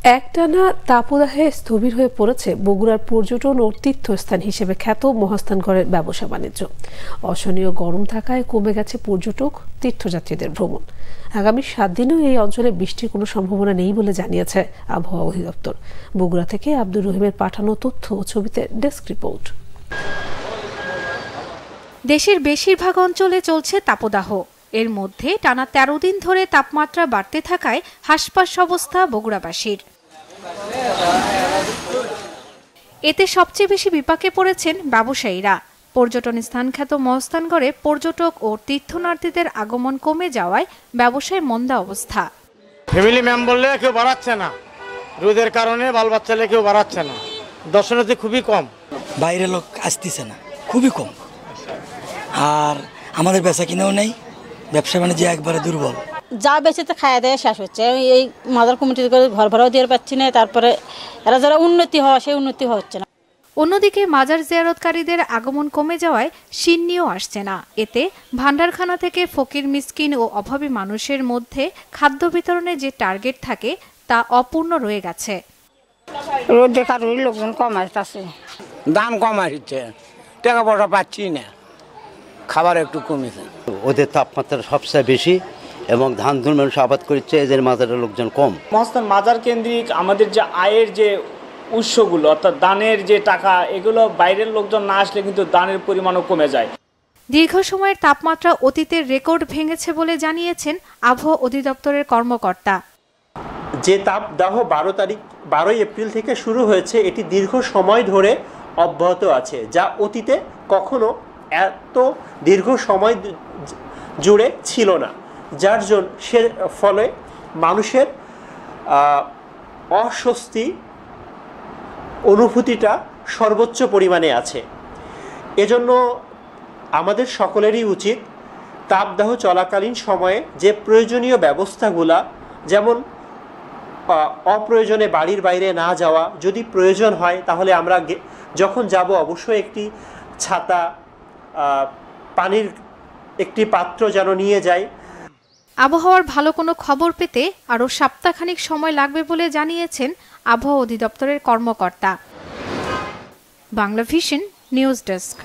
একটানা তাপদাহে স্থবির হয়ে পড়েছে বগুড়ার পর্যটন ও তীর্থস্থান হিসেবে খ্যাত মহাস্থানগড়ের ব্যবসা বাণিজ্য। অসহনীয় গরম থাকায় কমে গেছে পর্যটক তীর্থযাত্রীদের ভ্রমণ। আগামী 7 দিনেও এই অঞ্চলে বৃষ্টির কোনো সম্ভাবনা নেই বলে জানিয়েছে আবহাওয়া অধিদপ্তর। বগুড়া থেকে আব্দুর রহিমের পাঠানো তথ্য ও ছবিতে ডেস্ক রিপোর্ট। দেশের বেশিরভাগ অঞ্চলে চলছে তাপদাহ। এর মধ্যে টানা 13 দিন ধরে তাপমাত্রা বাড়তে থাকায় হাসপাস অবস্থা বগুড়াবাসীর। এতে সবচেয়ে বেশি বিপাকে পড়েছেন ব্যবসায়ীরা। পর্যটন স্থানখ্যাত মহাস্থানগড়ে পর্যটক ও তীর্থযাত্রীদের আগমন কমে যাওয়ায় ব্যবসায় মন্দা অবস্থা। ফ্যামিলি মেম্বারলে কেউ বাড়াচ্ছে না, রোদের কারণে বাল বাচ্চালে কেউ বাড়াচ্ছে না, দর্শনার্থী খুবই কম, বাইরের লোক আসতেছে না, খুবই কম। আর আমাদের বেচা কিনেও নেই, ব্যবসা বাণিজ্য একবারে দুর্বল। যা বেঁচেতে খাওয়া দেওয়া শেষ হচ্ছে। এই মাদার কমিটি করে ঘর ভাড়াও দিয়ে পাচ্ছি না, তারপরে এরা যারা উন্নতি হওয়া সেই উন্নতি হচ্ছে না। অন্যদিকে মাজার জিয়ারতকারীদের আগমন কমে যাওয়ায় সিন্নিও আসছে না। এতে ভান্ডারখানা থেকে ফকির মিসকিন ও অভাবী মানুষের মধ্যে খাদ্য বিতরণের যে টার্গেট থাকে তা অপূর্ণ রয়ে গেছে। রোদের কারণে লোকজন কম আসছে, দাম কম আসছে, টাকা পয়সা পাচ্ছি না, খাবার একটু কমেছে। ওদের তাপমাত্রা সবচেয়ে বেশি এবং ধান ধুন মানুষ আবাদ করছে, এদের মাজারের লোকজন কম। মহাস্থান মাজার কেন্দ্রিক আমাদের যে আয়ের যে উৎসগুলো অর্থাৎ দানের যে টাকা, এগুলো বাইরের লোকজন না আসলে কিন্তু দানের পরিমাণও কমে যায়। দীর্ঘ সময়ের তাপমাত্রা অতীতের রেকর্ড ভেঙেছে বলে জানিয়েছেন আবহাওয়া অধিদপ্তরের কর্মকর্তা। যে তাপদাহ 12 এপ্রিল থেকে শুরু হয়েছে, এটি দীর্ঘ সময় ধরে অব্যাহত আছে, যা অতীতে কখনো এত দীর্ঘ সময় জুড়ে ছিল না, যার ফলে মানুষের অস্বস্তি অনুভূতিটা সর্বোচ্চ পরিমাণে আছে। এজন্য আমাদের সকলেরই উচিত তাপদাহ চলাকালীন সময়ে যে প্রয়োজনীয় ব্যবস্থাগুলা, যেমন অপ্রয়োজনে বাড়ির বাইরে না যাওয়া, যদি প্রয়োজন হয় তাহলে আমরা যখন যাব অবশ্যই একটি ছাতা, পানির একটি পাত্র যেন নিয়ে যাই। আবহাওয়ার ভালো কোনো খবর পেতে আরও সপ্তাহখানিক সময় লাগবে বলে জানিয়েছেন আবহাওয়া অধিদপ্তরের কর্মকর্তা। Bangla vision news desk.